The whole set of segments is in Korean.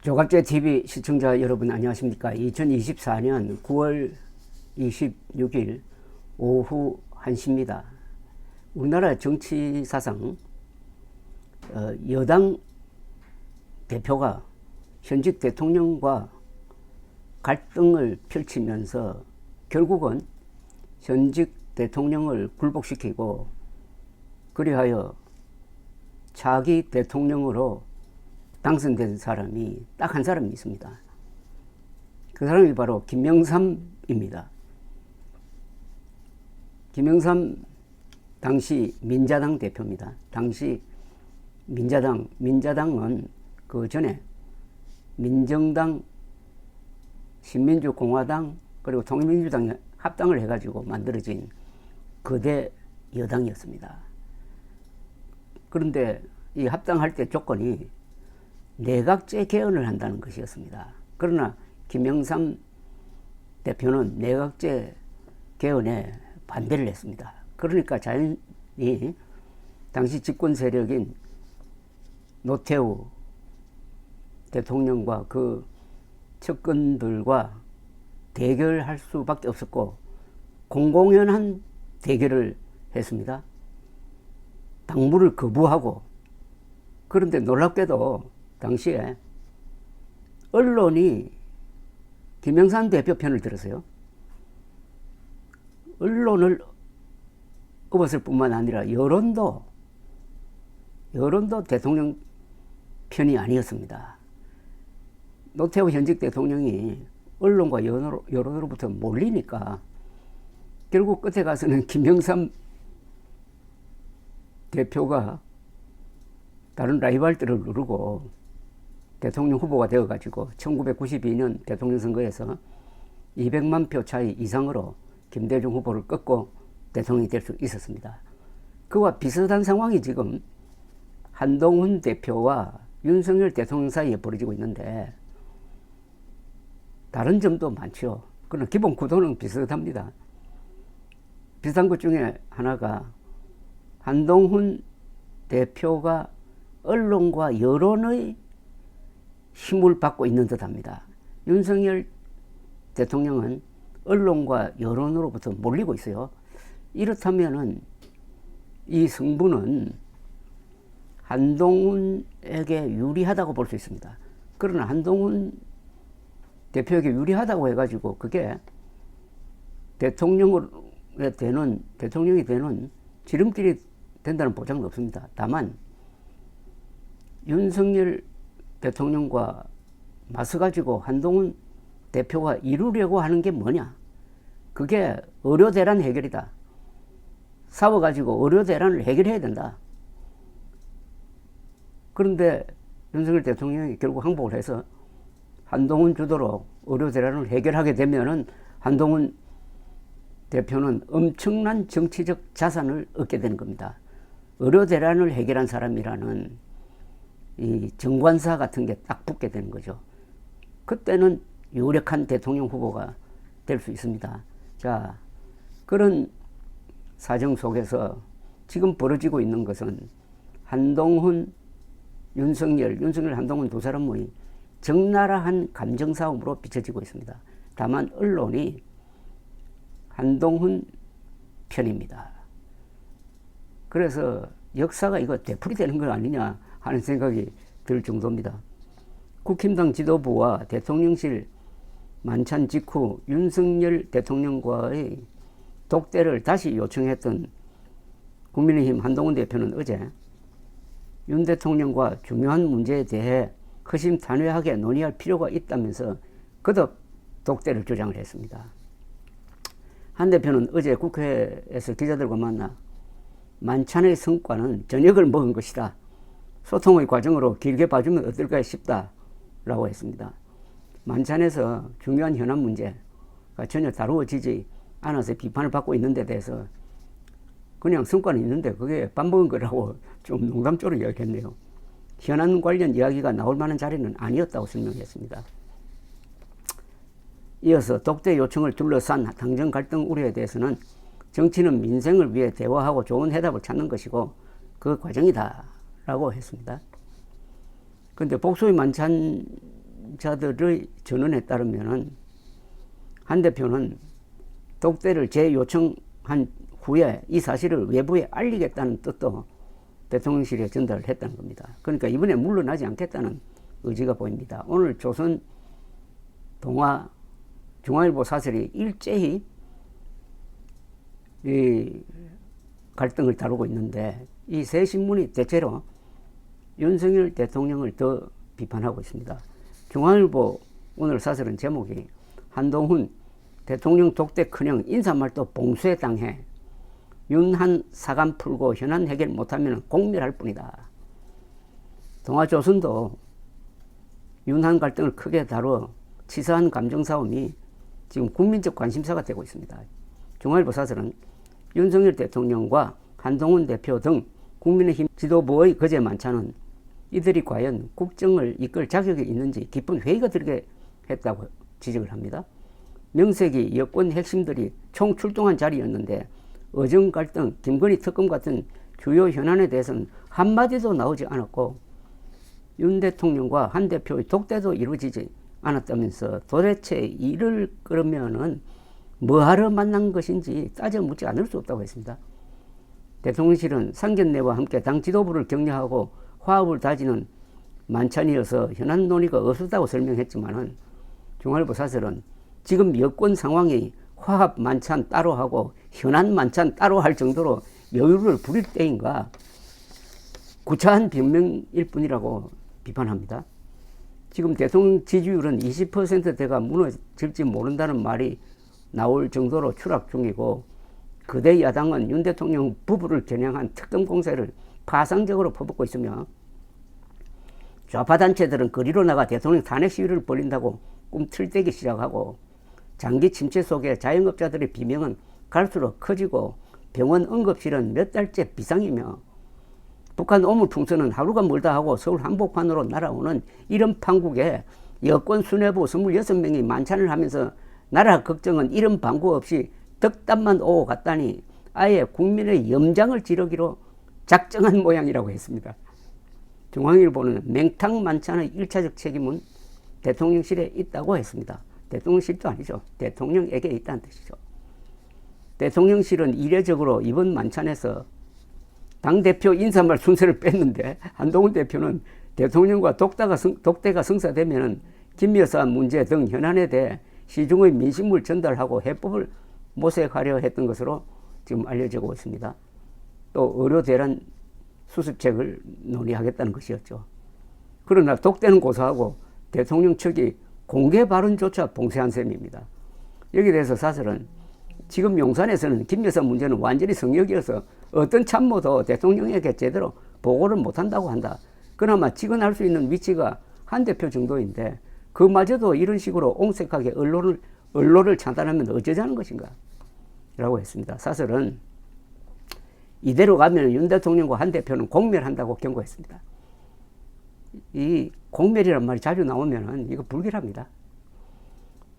조갑제 TV 시청자 여러분 안녕하십니까? 2024년 9월 26일 오후 1시입니다. 우리나라 정치 사상 여당 대표가 현직 대통령과 갈등을 펼치면서 결국은 현직 대통령을 굴복시키고 그리하여 차기 대통령으로 당선된 사람이 딱 한 사람이 있습니다. 그 사람이 바로 김영삼입니다. 김영삼 당시 민자당 대표입니다. 당시 민자당은 그 전에 민정당, 신민주공화당 그리고 통일민주당이 합당을 해가지고 만들어진 거대 여당이었습니다. 그런데 이 합당할 때 조건이 내각제 개헌을 한다는 것이었습니다. 그러나 김영삼 대표는 내각제 개헌에 반대를 했습니다. 그러니까 자연히 당시 집권 세력인 노태우 대통령과 그 측근들과 대결할 수밖에 없었고 공공연한 대결을 했습니다. 당무를 거부하고. 그런데 놀랍게도 당시에 언론이 김영삼 대표 편을 들었어요. 언론을 업었을 뿐만 아니라 여론도 대통령 편이 아니었습니다. 노태우 현직 대통령이 언론과 여론으로부터 몰리니까 결국 끝에 가서는 김영삼 대표가 다른 라이벌들을 누르고 대통령 후보가 되어가지고 1992년 대통령 선거에서 200만 표 차이 이상으로 김대중 후보를 꺾고 대통령이 될 수 있었습니다. 그와 비슷한 상황이 지금 한동훈 대표와 윤석열 대통령 사이에 벌어지고 있는데 다른 점도 많죠. 그러나 기본 구도는 비슷합니다. 비슷한 것 중에 하나가 한동훈 대표가 언론과 여론의 힘을 받고 있는 듯합니다. 윤석열 대통령은 언론과 여론으로부터 몰리고 있어요. 이렇다면은 이 승부는 한동훈에게 유리하다고 볼 수 있습니다. 그러나 한동훈 대표에게 유리하다고 해가지고 그게 대통령이 되는 지름길이 된다는 보장은 없습니다. 다만 윤석열 대통령과 맞서가지고 한동훈 대표가 이루려고 하는 게 뭐냐? 그게 의료대란 해결이다. 싸워가지고 의료대란을 해결해야 된다. 그런데 윤석열 대통령이 결국 항복을 해서 한동훈 주도로 의료대란을 해결하게 되면은 한동훈 대표는 엄청난 정치적 자산을 얻게 되는 겁니다. 의료대란을 해결한 사람이라는 이 정관사 같은 게 딱 붙게 되는 거죠. 그때는 유력한 대통령 후보가 될 수 있습니다. 자, 그런 사정 속에서 지금 벌어지고 있는 것은 한동훈, 윤석열, 한동훈 두 사람의 적나라한 감정싸움으로 비춰지고 있습니다. 다만 언론이 한동훈 편입니다. 그래서 역사가 이거 되풀이되는 건 아니냐 하는 생각이 들 정도입니다. 국힘당 지도부와 대통령실 만찬 직후 윤석열 대통령과의 독대를 다시 요청했던 국민의힘 한동훈 대표는 어제 윤 대통령과 중요한 문제에 대해 허심탄회하게 논의할 필요가 있다면서 거듭 독대를 주장을 했습니다. 한 대표는 어제 국회에서 기자들과 만나 만찬의 성과는 저녁을 먹은 것이다. 소통의 과정으로 길게 봐주면 어떨까 싶다라고 했습니다. 만찬에서 중요한 현안 문제가 전혀 다루어지지 않아서 비판을 받고 있는 데 대해서 그냥 성과는 있는데 그게 밥 먹은 거라고 좀 농담조로 이야기했네요. 현안 관련 이야기가 나올 만한 자리는 아니었다고 설명했습니다. 이어서 독대 요청을 둘러싼 당정 갈등 우려에 대해서는 정치는 민생을 위해 대화하고 좋은 해답을 찾는 것이고 그 과정이다 라고 했습니다. 그런데 복소의 만찬 관계자들의 전언에 따르면은 한 대표는 독대를 재요청한 후에 이 사실을 외부에 알리겠다는 뜻도 대통령실에 전달을 했다는 겁니다. 그러니까 이번에 물러나지 않겠다는 의지가 보입니다. 오늘 조선, 동아, 중앙일보 사설이 일제히 이 갈등을 다루고 있는데 이 세 신문이 대체로 윤석열 대통령을 더 비판하고 있습니다. 중앙일보 오늘 사설은 제목이 한동훈 대통령 독대커녕 인사말도 봉쇄 당해 윤한 사감 풀고 현안 해결 못하면 공멸할 뿐이다. 동아조선도 윤한 갈등을 크게 다뤄 치사한 감정싸움이 지금 국민적 관심사가 되고 있습니다. 중앙일보 사설은 윤석열 대통령과 한동훈 대표 등 국민의힘 지도부의 거제 만찬은 이들이 과연 국정을 이끌 자격이 있는지 깊은 회의가 들게 했다고 지적을 합니다. 명색이 여권 핵심들이 총출동한 자리였는데 의정 갈등, 김건희 특검 같은 주요 현안에 대해서는 한마디도 나오지 않았고 윤 대통령과 한 대표의 독대도 이루어지지 않았다면서 도대체 이를 끌으면은 뭐하러 만난 것인지 따져 묻지 않을 수 없다고 했습니다. 대통령실은 상견례와 함께 당 지도부를 격려하고 화합을 다지는 만찬이어서 현안 논의가 없었다고 설명했지만은 중앙일보 사설은 지금 여권 상황이 화합 만찬 따로 하고 현안 만찬 따로 할 정도로 여유를 부릴 때인가 구차한 변명일 뿐이라고 비판합니다. 지금 대통령 지지율은 20%대가 무너질지 모른다는 말이 나올 정도로 추락 중이고 거대 야당은 윤 대통령 부부를 겨냥한 특검 공세를 파상적으로 퍼붓고 있으며 좌파 단체들은 거리로 나가 대통령 탄핵 시위를 벌인다고 꿈틀대기 시작하고 장기 침체 속에 자영업자들의 비명은 갈수록 커지고 병원 응급실은 몇 달째 비상이며 북한 오물풍선은 하루가 멀다 하고 서울 한복판으로 날아오는 이런 판국에 여권 수뇌부 26명이 만찬을 하면서 나라 걱정은 이런 방구 없이 덕담만 오고 갔다니 아예 국민의 염장을 지르기로 작정한 모양이라고 했습니다. 중앙일보는 맹탕 만찬의 1차적 책임은 대통령실에 있다고 했습니다. 대통령실도 아니죠. 대통령에게 있다는 뜻이죠. 대통령실은 이례적으로 이번 만찬에서 당대표 인사말 순서를 뺐는데 한동훈 대표는 대통령과 독대가 성사되면 김여사 문제 등 현안에 대해 시중의 민심을 전달하고 해법을 모색하려 했던 것으로 지금 알려지고 있습니다. 또 의료 대란 수습책을 논의하겠다는 것이었죠. 그러나 독대는 고사하고 대통령 측이 공개 발언조차 봉쇄한 셈입니다. 여기에 대해서 사설은 지금 용산에서는 김 여사 문제는 완전히 성역이어서 어떤 참모도 대통령에게 제대로 보고를 못한다고 한다. 그나마 직언할 수 있는 위치가 한 대표 정도인데 그마저도 이런 식으로 옹색하게 언론을 차단하면 어쩌자는 것인가? 라고 했습니다. 사설은 이대로 가면 윤 대통령과 한 대표는 공멸한다고 경고했습니다. 이 공멸이란 말이 자주 나오면 이거 불길합니다.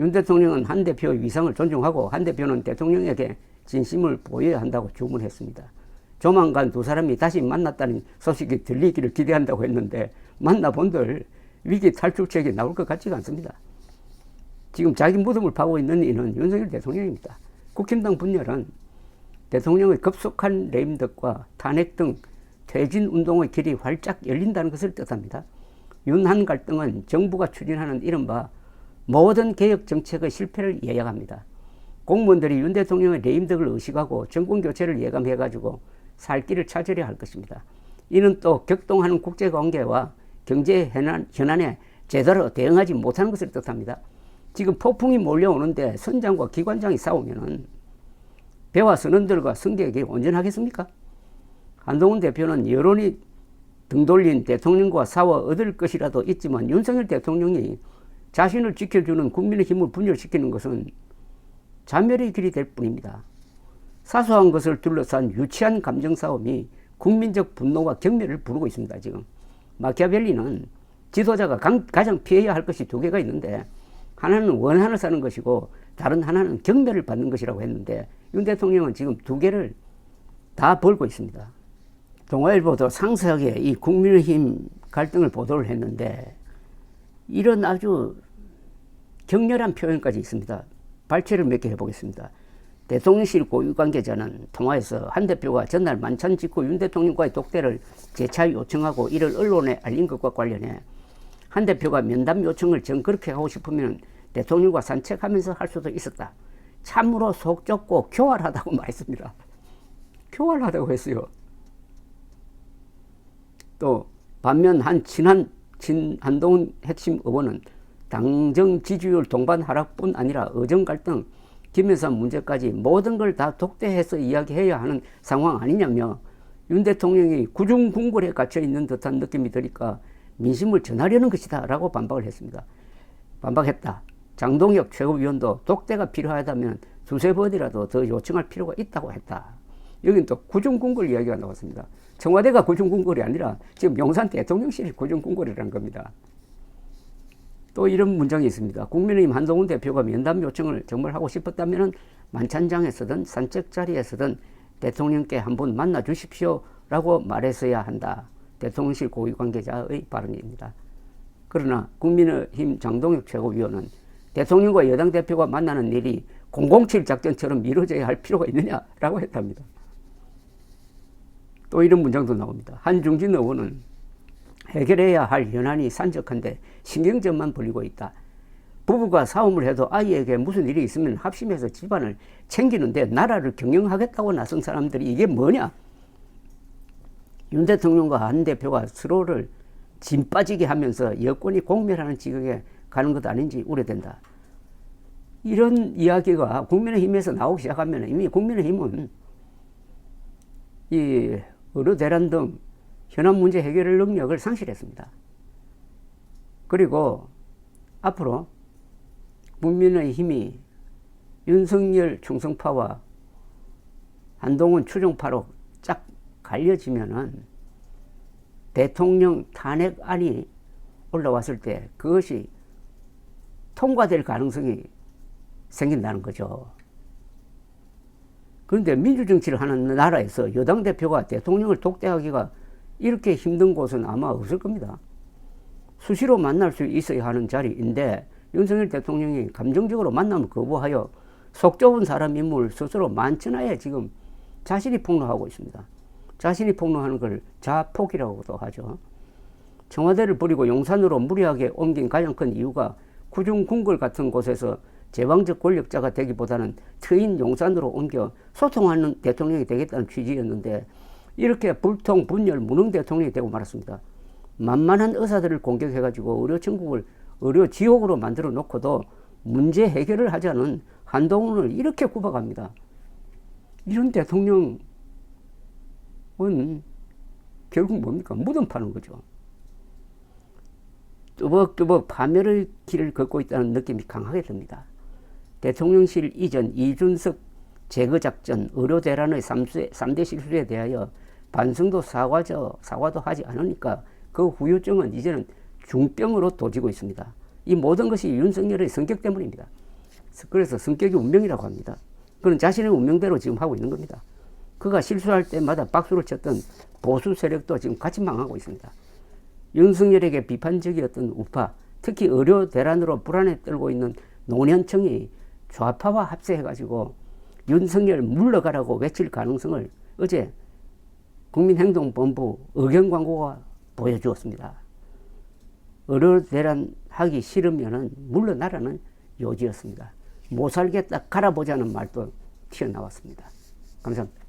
윤 대통령은 한 대표의 위상을 존중하고 한 대표는 대통령에게 진심을 보여야 한다고 주문했습니다. 조만간 두 사람이 다시 만났다는 소식이 들리기를 기대한다고 했는데 만나본들 위기 탈출책이 나올 것 같지가 않습니다. 지금 자기 무덤을 파고 있는 이는 윤석열 대통령입니다. 국힘당 분열은 대통령의 급속한 레임덕과 탄핵 등 퇴진 운동의 길이 활짝 열린다는 것을 뜻합니다. 윤한 갈등은 정부가 추진하는 이른바 모든 개혁 정책의 실패를 예약합니다. 공무원들이 윤 대통령의 레임덕을 의식하고 정권교체를 예감해가지고 살 길을 찾으려 할 것입니다. 이는 또 격동하는 국제관계와 경제 현안에 제대로 대응하지 못하는 것을 뜻합니다. 지금 폭풍이 몰려오는데 선장과 기관장이 싸우면은 배와 선원들과 승객이 온전하겠습니까? 한동훈 대표는 여론이 등 돌린 대통령과 싸워 얻을 것이라도 있지만 윤석열 대통령이 자신을 지켜주는 국민의 힘을 분열시키는 것은 자멸의 길이 될 뿐입니다. 사소한 것을 둘러싼 유치한 감정 싸움이 국민적 분노와 경멸을 부르고 있습니다. 지금 마키아벨리는 지도자가 가장 피해야 할 것이 두 개가 있는데 하나는 원한을 사는 것이고 다른 하나는 경멸을 받는 것이라고 했는데 윤 대통령은 지금 두 개를 다 벌고 있습니다. 동아일보도 상세하게 이 국민의힘 갈등을 보도를 했는데 이런 아주 격렬한 표현까지 있습니다. 발췌를 몇 개 해보겠습니다. 대통령실 고위 관계자는 통화에서 한 대표가 전날 만찬 직후 윤 대통령과의 독대를 재차 요청하고 이를 언론에 알린 것과 관련해 한 대표가 면담 요청을 정 그렇게 하고 싶으면 대통령과 산책하면서 할 수도 있었다. 참으로 속 좁고 교활하다고 말했습니다. 교활하다고 했어요. 또 반면 한동훈 핵심 의원은 당정 지지율 동반 하락뿐 아니라 의정 갈등, 김여사 문제까지 모든 걸 다 독대해서 이야기해야 하는 상황 아니냐며 윤 대통령이 구중궁궐에 갇혀 있는 듯한 느낌이 드니까 민심을 전하려는 것이다 라고 반박을 했습니다. 반박했다. 장동혁 최고위원도 독대가 필요하다면 두세 번이라도 더 요청할 필요가 있다고 했다. 여긴 또 구중궁궐 이야기가 나왔습니다. 청와대가 구중궁궐이 아니라 지금 용산 대통령실이 구중궁궐이라는 겁니다. 또 이런 문장이 있습니다. 국민의힘 한동훈 대표가 면담 요청을 정말 하고 싶었다면 만찬장에서든 산책 자리에서든 대통령께 한번 만나 주십시오 라고 말했어야 한다. 대통령실 고위 관계자의 발언입니다. 그러나 국민의힘 장동혁 최고위원은 대통령과 여당 대표가 만나는 일이 007 작전처럼 미뤄져야 할 필요가 있느냐라고 했답니다. 또 이런 문장도 나옵니다. 한중진 의원은 해결해야 할 현안이 산적한데 신경전만 벌리고 있다. 부부가 싸움을 해도 아이에게 무슨 일이 있으면 합심해서 집안을 챙기는데 나라를 경영하겠다고 나선 사람들이 이게 뭐냐? 윤 대통령과 한 대표가 서로를 짐 빠지게 하면서 여권이 공멸하는 지경에 가는 것 아닌지 우려된다. 이런 이야기가 국민의힘에서 나오기 시작하면 이미 국민의힘은 이 의료 대란 등 현안 문제 해결 능력을 상실했습니다. 그리고 앞으로 국민의힘이 윤석열 충성파와 한동훈 추종파로 쫙 갈려지면은 대통령 탄핵안이 올라왔을 때 그것이 통과될 가능성이 생긴다는 거죠. 그런데 민주정치를 하는 나라에서 여당 대표가 대통령을 독대하기가 이렇게 힘든 곳은 아마 없을 겁니다. 수시로 만날 수 있어야 하는 자리인데 윤석열 대통령이 감정적으로 만남을 거부하여 속 좁은 사람 인물 스스로 만천하에 지금 자신이 폭로하고 있습니다. 자신이 폭로하는 걸 자폭이라고도 하죠. 청와대를 버리고 용산으로 무리하게 옮긴 가장 큰 이유가 구중궁궐 같은 곳에서 제왕적 권력자가 되기보다는 트인 용산으로 옮겨 소통하는 대통령이 되겠다는 취지였는데 이렇게 불통, 분열, 무능 대통령이 되고 말았습니다. 만만한 의사들을 공격해가지고 의료천국을 의료지옥으로 만들어 놓고도 문제 해결을 하지 않은 한동훈을 이렇게 구박합니다. 이런 대통령은 결국 뭡니까? 무덤 파는 거죠. 뚜벅뚜벅 파멸의 길을 걷고 있다는 느낌이 강하게 듭니다. 대통령실 이전 이준석 제거작전 의료대란의 3대 실수에 대하여 반성도 사과도 하지 않으니까 그 후유증은 이제는 중병으로 도지고 있습니다. 이 모든 것이 윤석열의 성격 때문입니다. 그래서 성격이 운명이라고 합니다. 그는 자신의 운명대로 지금 하고 있는 겁니다. 그가 실수할 때마다 박수를 쳤던 보수 세력도 지금 같이 망하고 있습니다. 윤석열에게 비판적이었던 우파, 특히 의료 대란으로 불안에 떨고 있는 노년층이 좌파와 합세해가지고 윤석열 물러가라고 외칠 가능성을 어제 국민행동본부 의견 광고가 보여주었습니다. 의료 대란 하기 싫으면 물러나라는 요지였습니다. 못 살겠다 갈아보자는 말도 튀어나왔습니다. 감사합니다.